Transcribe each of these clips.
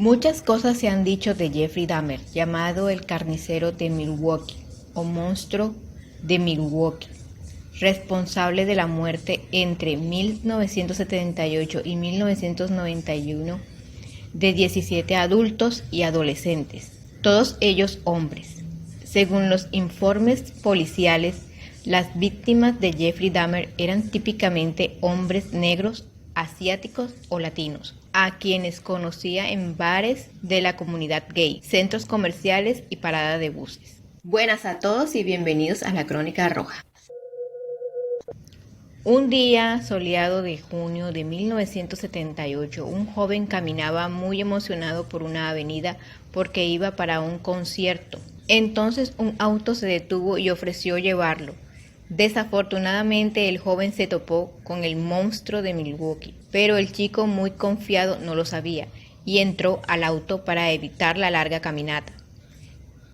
Muchas cosas se han dicho de Jeffrey Dahmer, llamado el carnicero de Milwaukee o monstruo de Milwaukee, responsable de la muerte entre 1978 y 1991 de 17 adultos y adolescentes, todos ellos hombres. Según los informes policiales, las víctimas de Jeffrey Dahmer eran típicamente hombres negros, asiáticos o latinos, a quienes conocía en bares de la comunidad gay, centros comerciales y paradas de buses. Buenas a todos y bienvenidos a la Crónica Roja. Un día soleado de junio de 1978, un joven caminaba muy emocionado por una avenida porque iba para un concierto. Entonces un auto se detuvo y ofreció llevarlo. Desafortunadamente el joven se topó con el monstruo de Milwaukee, pero el chico, muy confiado, no lo sabía y entró al auto para evitar la larga caminata.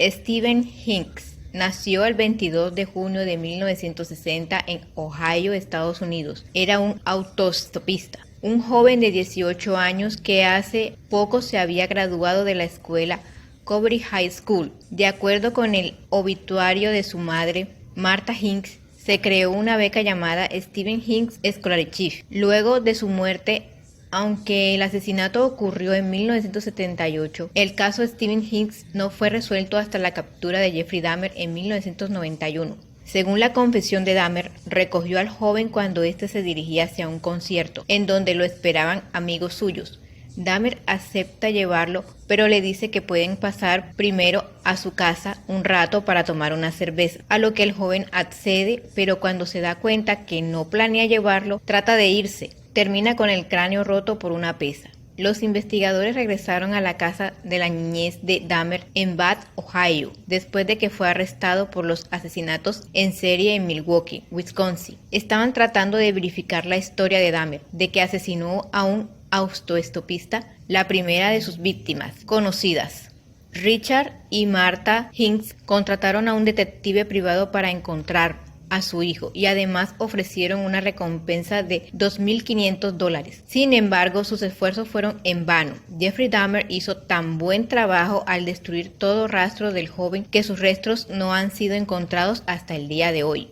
Stephen Hinks nació el 22 de junio de 1960 en Ohio, Estados Unidos. Era un autoestopista, un joven de 18 años que hace poco se había graduado de la escuela Cobre High School. De acuerdo con el obituario de su madre, Martha Hinks, se creó una beca llamada Stephen Hinks Scholarship. Luego de su muerte, aunque el asesinato ocurrió en 1978, el caso Stephen Hinks no fue resuelto hasta la captura de Jeffrey Dahmer en 1991. Según la confesión de Dahmer, recogió al joven cuando éste se dirigía hacia un concierto, en donde lo esperaban amigos suyos. Dahmer acepta llevarlo, pero le dice que pueden pasar primero a su casa un rato para tomar una cerveza, a lo que el joven accede, pero cuando se da cuenta que no planea llevarlo, trata de irse. Termina con el cráneo roto por una pesa. Los investigadores regresaron a la casa de la niñez de Dahmer en Bath, Ohio, después de que fue arrestado por los asesinatos en serie en Milwaukee, Wisconsin. Estaban tratando de verificar la historia de Dahmer, de que asesinó a un autoestopista, la primera de sus víctimas conocidas. Richard y Martha Hinks contrataron a un detective privado para encontrar a su hijo y además ofrecieron una recompensa de $2,500. Sin embargo, sus esfuerzos fueron en vano. Jeffrey Dahmer hizo tan buen trabajo al destruir todo rastro del joven que sus restos no han sido encontrados hasta el día de hoy.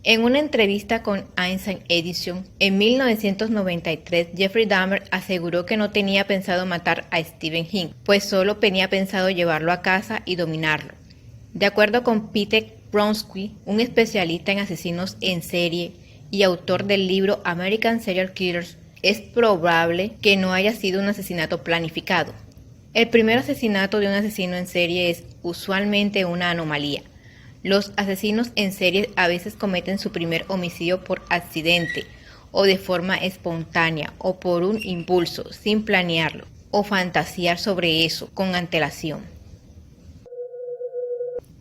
En una entrevista con Inside Edition en 1993, Jeffrey Dahmer aseguró que no tenía pensado matar a Stephen Hinks, pues solo tenía pensado llevarlo a casa y dominarlo. De acuerdo con Peter Bronsky, un especialista en asesinos en serie y autor del libro American Serial Killers, es probable que no haya sido un asesinato planificado. El primer asesinato de un asesino en serie es usualmente una anomalía. Los asesinos en serie a veces cometen su primer homicidio por accidente o de forma espontánea o por un impulso, sin planearlo o fantasear sobre eso con antelación.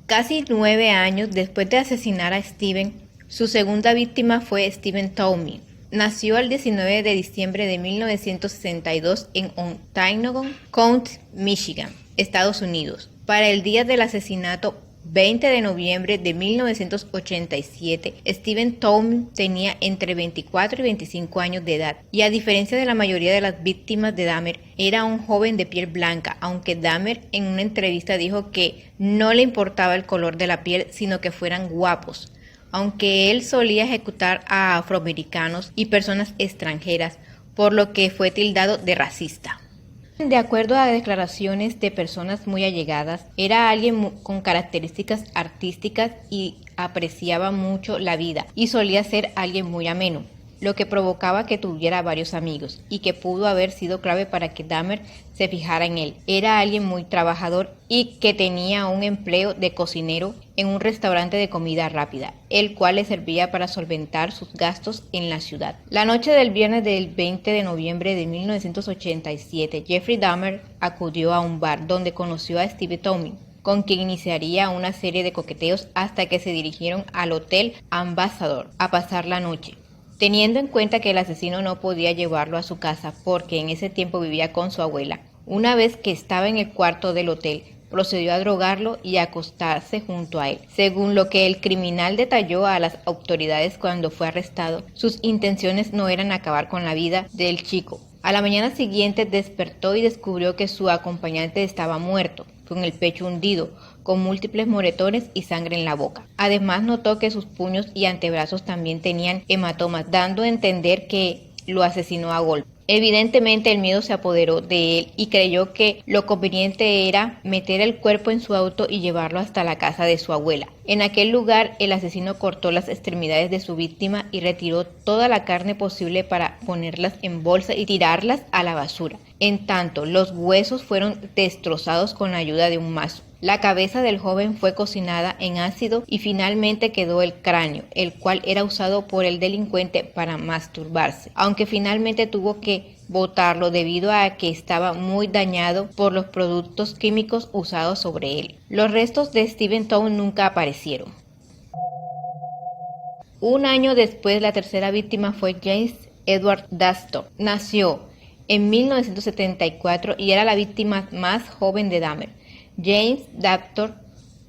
Casi 9 años después de asesinar a Stephen, su segunda víctima fue Stephen Toomey. Nació el 19 de diciembre de 1962 en Ontonagon County, Michigan, Estados Unidos. Para el día del asesinato, 20 de noviembre de 1987, Stephen Toomey tenía entre 24 y 25 años de edad, y a diferencia de la mayoría de las víctimas de Dahmer, era un joven de piel blanca, aunque Dahmer en una entrevista dijo que no le importaba el color de la piel, sino que fueran guapos, aunque él solía ejecutar a afroamericanos y personas extranjeras, por lo que fue tildado de racista. De acuerdo a declaraciones de personas muy allegadas, era alguien con características artísticas y apreciaba mucho la vida y solía ser alguien muy ameno, lo que provocaba que tuviera varios amigos y que pudo haber sido clave para que Dahmer se fijara en él. Era alguien muy trabajador y que tenía un empleo de cocinero en un restaurante de comida rápida, el cual le servía para solventar sus gastos en la ciudad. La noche del viernes del 20 de noviembre de 1987, Jeffrey Dahmer acudió a un bar donde conoció a Steve Toomey, con quien iniciaría una serie de coqueteos hasta que se dirigieron al Hotel Ambassador a pasar la noche. Teniendo en cuenta que el asesino no podía llevarlo a su casa porque en ese tiempo vivía con su abuela, una vez que estaba en el cuarto del hotel, procedió a drogarlo y a acostarse junto a él. Según lo que el criminal detalló a las autoridades cuando fue arrestado, sus intenciones no eran acabar con la vida del chico, A la mañana siguiente despertó y descubrió que su acompañante estaba muerto, con el pecho hundido, con múltiples moretones y sangre en la boca. Además notó que sus puños y antebrazos también tenían hematomas, dando a entender que lo asesinó a golpes. Evidentemente el miedo se apoderó de él y creyó que lo conveniente era meter el cuerpo en su auto y llevarlo hasta la casa de su abuela. En aquel lugar el asesino cortó las extremidades de su víctima y retiró toda la carne posible para ponerlas en bolsa y tirarlas a la basura. En tanto, los huesos fueron destrozados con la ayuda de un mazo. La cabeza del joven fue cocinada en ácido y finalmente quedó el cráneo, el cual era usado por el delincuente para masturbarse, aunque finalmente tuvo que botarlo debido a que estaba muy dañado por los productos químicos usados sobre él. Los restos de Stephen Town nunca aparecieron. Un año después, la tercera víctima fue James Edward Dastor. Nació en 1974 y era la víctima más joven de Dahmer. James Dastor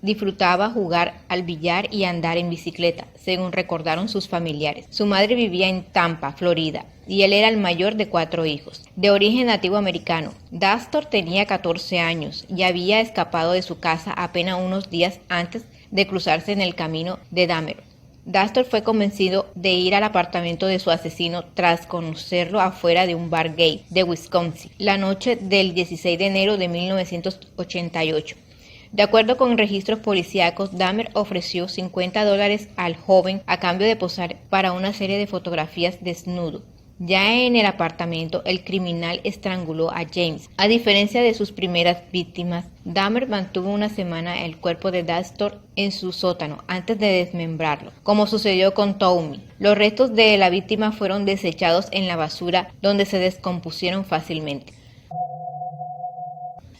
disfrutaba jugar al billar y andar en bicicleta, según recordaron sus familiares. Su madre vivía en Tampa, Florida, y él era el mayor de 4 hijos. De origen nativo americano, Dastor tenía 14 años y había escapado de su casa apenas unos días antes de cruzarse en el camino de Dahmer. Dastor fue convencido de ir al apartamento de su asesino tras conocerlo afuera de un bar gay de Wisconsin, la noche del 16 de enero de 1988. De acuerdo con registros policíacos, Dahmer ofreció $50 al joven a cambio de posar para una serie de fotografías desnudo. Ya en el apartamento, el criminal estranguló a James. A diferencia de sus primeras víctimas, Dahmer mantuvo una semana el cuerpo de Dastor en su sótano antes de desmembrarlo, como sucedió con Toomey. Los restos de la víctima fueron desechados en la basura, donde se descompusieron fácilmente.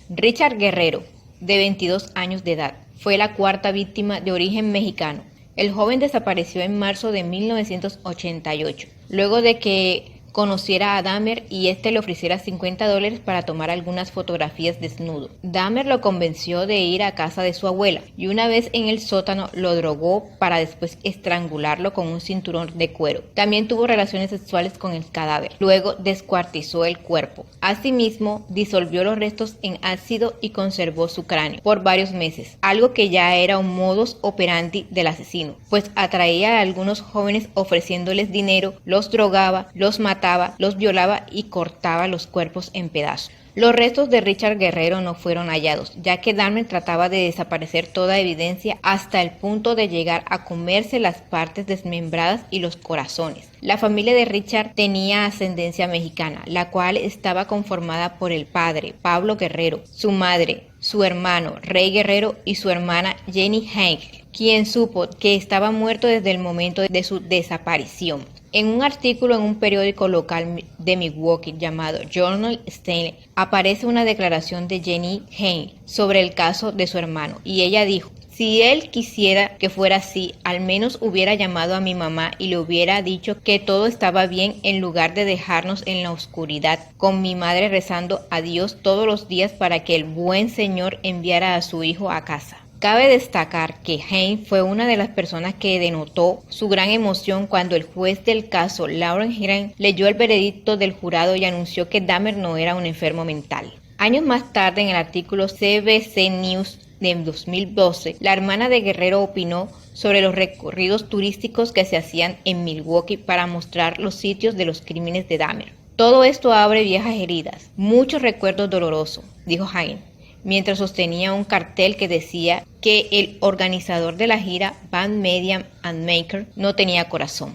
Richard Guerrero, de 22 años de edad, fue la cuarta víctima de origen mexicano. El joven desapareció en marzo de 1988, luego de que conociera a Dahmer y este le ofreciera $50 para tomar algunas fotografías desnudo. Dahmer lo convenció de ir a casa de su abuela y una vez en el sótano lo drogó para después estrangularlo con un cinturón de cuero. También tuvo relaciones sexuales con el cadáver. Luego descuartizó el cuerpo. Asimismo, disolvió los restos en ácido y conservó su cráneo por varios meses, algo que ya era un modus operandi del asesino, pues atraía a algunos jóvenes ofreciéndoles dinero, los drogaba, los mataba, los violaba y cortaba los cuerpos en pedazos. Los restos de Richard Guerrero no fueron hallados, ya que Dahmer trataba de desaparecer toda evidencia hasta el punto de llegar a comerse las partes desmembradas y los corazones. La familia de Richard tenía ascendencia mexicana, la cual estaba conformada por el padre, Pablo Guerrero, su madre, su hermano, Ray Guerrero, y su hermana, Jenny Haig, quien supo que estaba muerto desde el momento de su desaparición. En un artículo en un periódico local de Milwaukee llamado Journal Stanley aparece una declaración de Jenny Haig sobre el caso de su hermano y ella dijo: si él quisiera que fuera así, al menos hubiera llamado a mi mamá y le hubiera dicho que todo estaba bien en lugar de dejarnos en la oscuridad, con mi madre rezando a Dios todos los días para que el buen Señor enviara a su hijo a casa. Cabe destacar que Haig fue una de las personas que denotó su gran emoción cuando el juez del caso, Lauren Graham, leyó el veredicto del jurado y anunció que Dahmer no era un enfermo mental. Años más tarde, en el artículo CBC News de 2012, la hermana de Guerrero opinó sobre los recorridos turísticos que se hacían en Milwaukee para mostrar los sitios de los crímenes de Dahmer. Todo esto abre viejas heridas, muchos recuerdos dolorosos, dijo Haig, mientras sostenía un cartel que decía que el organizador de la gira, Van Median and Maker, no tenía corazón.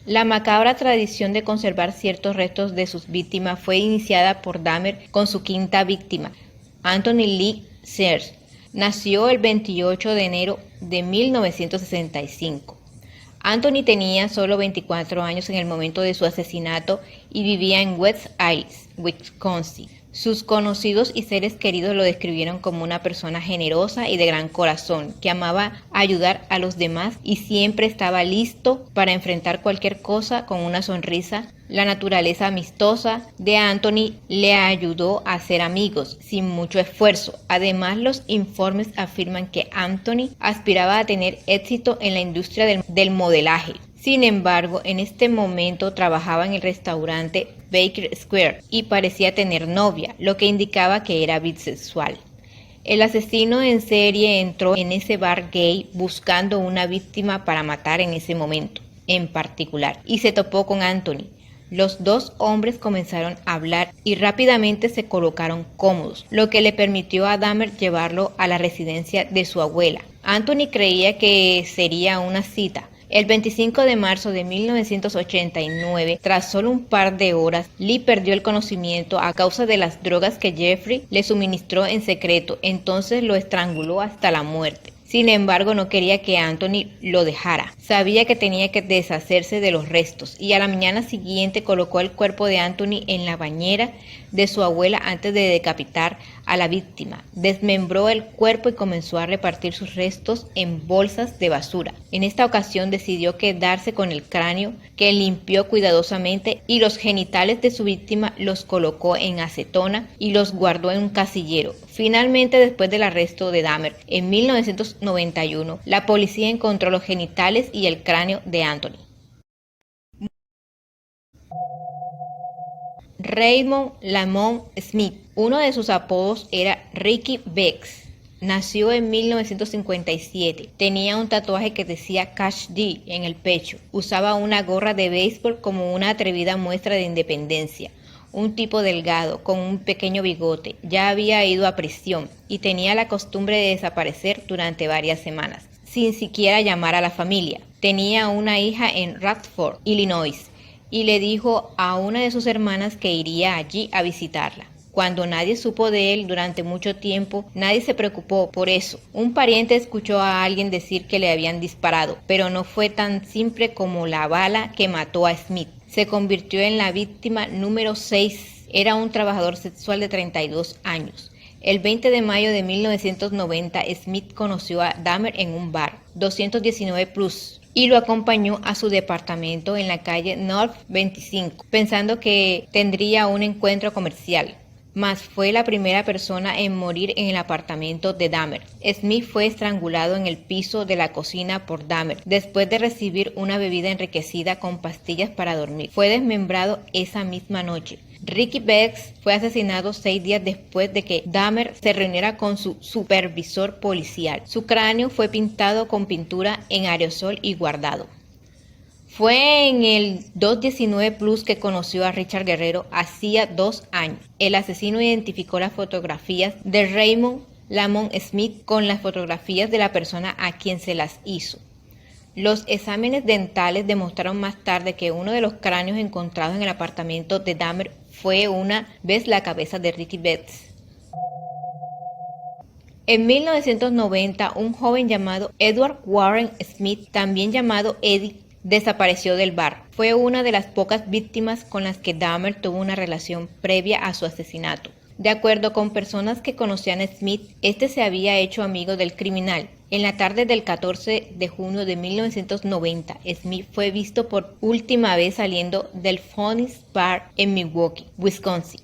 La macabra tradición de conservar ciertos restos de sus víctimas fue iniciada por Dahmer con su quinta víctima, Anthony Lee Sears. Nació el 28 de enero de 1965. Anthony tenía solo 24 años en el momento de su asesinato y vivía en West Allis, Wisconsin. Sus conocidos y seres queridos lo describieron como una persona generosa y de gran corazón, que amaba ayudar a los demás y siempre estaba listo para enfrentar cualquier cosa con una sonrisa. La naturaleza amistosa de Anthony le ayudó a ser amigos sin mucho esfuerzo. Además, los informes afirman que Anthony aspiraba a tener éxito en la industria del modelaje. Sin embargo, en este momento trabajaba en el restaurante Baker Square y parecía tener novia, lo que indicaba que era bisexual. El asesino en serie entró en ese bar gay buscando una víctima para matar en ese momento, en particular, y se topó con Anthony. Los dos hombres comenzaron a hablar y rápidamente se colocaron cómodos, lo que le permitió a Dahmer llevarlo a la residencia de su abuela. Anthony creía que sería una cita. El 25 de marzo de 1989, tras solo un par de horas, Lee perdió el conocimiento a causa de las drogas que Jeffrey le suministró en secreto, entonces lo estranguló hasta la muerte. Sin embargo, no quería que Anthony lo dejara. Sabía que tenía que deshacerse de los restos y a la mañana siguiente colocó el cuerpo de Anthony en la bañera de su abuela antes de decapitar a la víctima. Desmembró el cuerpo y comenzó a repartir sus restos en bolsas de basura. En esta ocasión decidió quedarse con el cráneo, que limpió cuidadosamente, y los genitales de su víctima los colocó en acetona y los guardó en un casillero. Finalmente, después del arresto de Dahmer en 1991, la policía encontró los genitales y el cráneo de Anthony. Raymond Lamont Smith, uno de sus apodos era Ricky Beggs. Nació en 1957. Tenía un tatuaje que decía Cash D en el pecho. Usaba una gorra de béisbol como una atrevida muestra de independencia. Un tipo delgado, con un pequeño bigote. Ya había ido a prisión y tenía la costumbre de desaparecer durante varias semanas, sin siquiera llamar a la familia. Tenía una hija en Radford, Illinois, y le dijo a una de sus hermanas que iría allí a visitarla. Cuando nadie supo de él durante mucho tiempo, nadie se preocupó por eso. Un pariente escuchó a alguien decir que le habían disparado, pero no fue tan simple como la bala que mató a Smith. Se convirtió en la víctima número 6. Era un trabajador sexual de 32 años. El 20 de mayo de 1990, Smith conoció a Dahmer en un bar, 219 Plus, y lo acompañó a su departamento en la calle North 25, pensando que tendría un encuentro comercial. Mas fue la primera persona en morir en el apartamento de Dahmer. Smith fue estrangulado en el piso de la cocina por Dahmer después de recibir una bebida enriquecida con pastillas para dormir. Fue desmembrado esa misma noche. Ricky Beggs fue asesinado 6 días después de que Dahmer se reuniera con su supervisor policial. Su cráneo fue pintado con pintura en aerosol y guardado. Fue en el 219 Plus que conoció a Richard Guerrero hacía 2 años. El asesino identificó las fotografías de Raymond Lamont Smith con las fotografías de la persona a quien se las hizo. Los exámenes dentales demostraron más tarde que uno de los cráneos encontrados en el apartamento de Dahmer fue una vez la cabeza de Ricky Beggs. En 1990, un joven llamado Edward Warren Smith, también llamado Eddie, desapareció del bar. Fue una de las pocas víctimas con las que Dahmer tuvo una relación previa a su asesinato. De acuerdo con personas que conocían a Smith, este se había hecho amigo del criminal. En la tarde del 14 de junio de 1990, Smith fue visto por última vez saliendo del Phoenix Bar en Milwaukee, Wisconsin.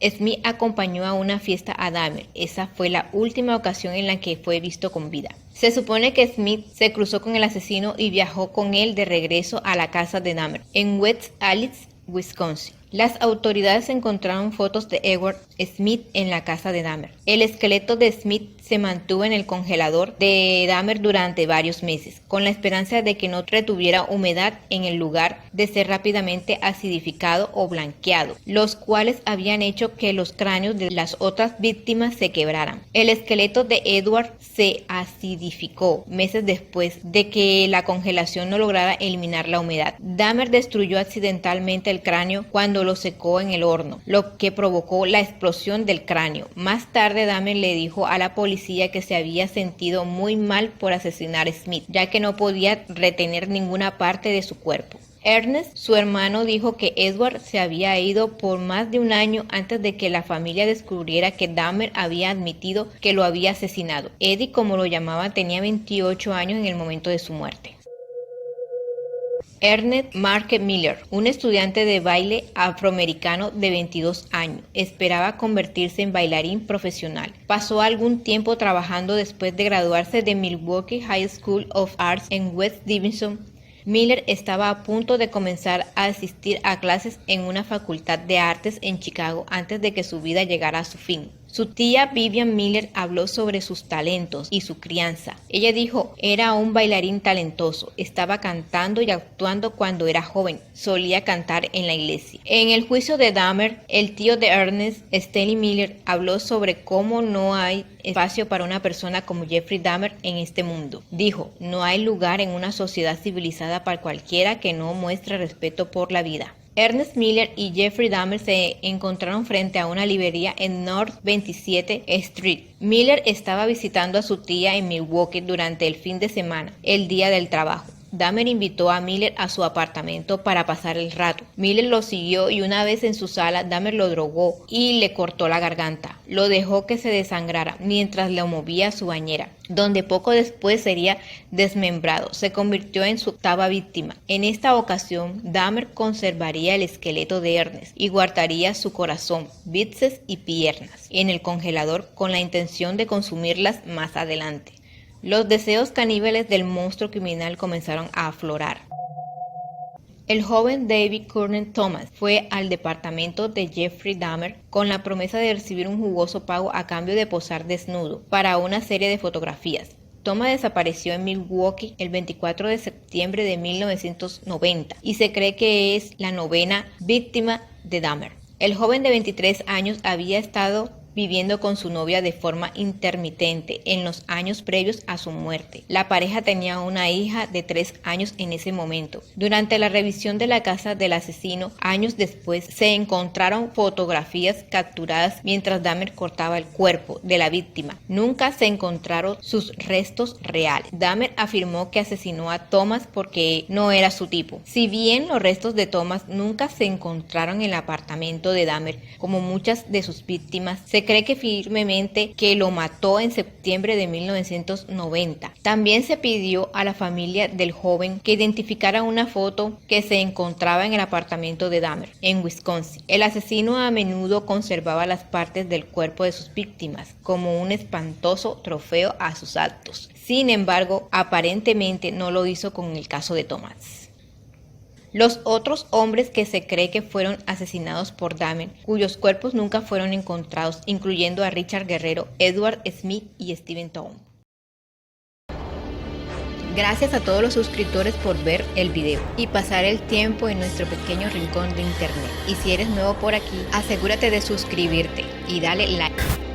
Smith acompañó a una fiesta a Dahmer. Esa fue la última ocasión en la que fue visto con vida. Se supone que Smith se cruzó con el asesino y viajó con él de regreso a la casa de Dahmer en West Allis, Wisconsin. Las autoridades encontraron fotos de Edward Smith en la casa de Dahmer. El esqueleto de Smith se mantuvo en el congelador de Dahmer durante varios meses, con la esperanza de que no retuviera humedad en el lugar de ser rápidamente acidificado o blanqueado, los cuales habían hecho que los cráneos de las otras víctimas se quebraran. El esqueleto de Edward se acidificó meses después de que la congelación no lograra eliminar la humedad. Dahmer destruyó accidentalmente el cráneo cuando lo secó en el horno, lo que provocó la explosión del cráneo. Más tarde, Dahmer le dijo a la policía que se había sentido muy mal por asesinar a Smith, ya que no podía retener ninguna parte de su cuerpo. Ernest, su hermano, dijo que Edward se había ido por más de un año antes de que la familia descubriera que Dahmer había admitido que lo había asesinado. Eddie, como lo llamaban, tenía 28 años en el momento de su muerte. Ernest Mark Miller, un estudiante de baile afroamericano de 22 años, esperaba convertirse en bailarín profesional. Pasó algún tiempo trabajando después de graduarse de Milwaukee High School of Arts en West Davidson, Miller estaba a punto de comenzar a asistir a clases en una facultad de artes en Chicago antes de que su vida llegara a su fin. Su tía Vivian Miller habló sobre sus talentos y su crianza. Ella dijo, era un bailarín talentoso, estaba cantando y actuando cuando era joven, solía cantar en la iglesia. En el juicio de Dahmer, el tío de Ernest, Stanley Miller, habló sobre cómo no hay espacio para una persona como Jeffrey Dahmer en este mundo. Dijo, no hay lugar en una sociedad civilizada para cualquiera que no muestre respeto por la vida. Ernest Miller y Jeffrey Dahmer se encontraron frente a una librería en North 27 Street. Miller estaba visitando a su tía en Milwaukee durante el fin de semana, el día del trabajo. Dahmer invitó a Miller a su apartamento para pasar el rato. Miller lo siguió y una vez en su sala, Dahmer lo drogó y le cortó la garganta. Lo dejó que se desangrara mientras lo movía a su bañera, donde poco después sería desmembrado. Se convirtió en su octava víctima. En esta ocasión, Dahmer conservaría el esqueleto de Ernest y guardaría su corazón, bíceps y piernas en el congelador con la intención de consumirlas más adelante. Los deseos caníbales del monstruo criminal comenzaron a aflorar. El joven David Courtney Thomas fue al departamento de Jeffrey Dahmer con la promesa de recibir un jugoso pago a cambio de posar desnudo para una serie de fotografías. Thomas desapareció en Milwaukee el 24 de septiembre de 1990 y se cree que es la novena víctima de Dahmer. El joven de 23 años había estado viviendo con su novia de forma intermitente en los años previos a su muerte. La pareja tenía una hija de 3 años en ese momento. Durante la revisión de la casa del asesino, años después, se encontraron fotografías capturadas mientras Dahmer cortaba el cuerpo de la víctima. Nunca se encontraron sus restos reales. Dahmer afirmó que asesinó a Thomas porque no era su tipo. Si bien los restos de Thomas nunca se encontraron en el apartamento de Dahmer, como muchas de sus víctimas, se cree que firmemente que lo mató en septiembre de 1990. También se pidió a la familia del joven que identificara una foto que se encontraba en el apartamento de Dahmer, en Wisconsin. El asesino a menudo conservaba las partes del cuerpo de sus víctimas como un espantoso trofeo a sus actos. Sin embargo, aparentemente no lo hizo con el caso de Thomas. Los otros hombres que se cree que fueron asesinados por Dahmer, cuyos cuerpos nunca fueron encontrados, incluyendo a Richard Guerrero, Edward Smith y Stephen Town. Gracias a todos los suscriptores por ver el video y pasar el tiempo en nuestro pequeño rincón de internet. Y si eres nuevo por aquí, asegúrate de suscribirte y dale like.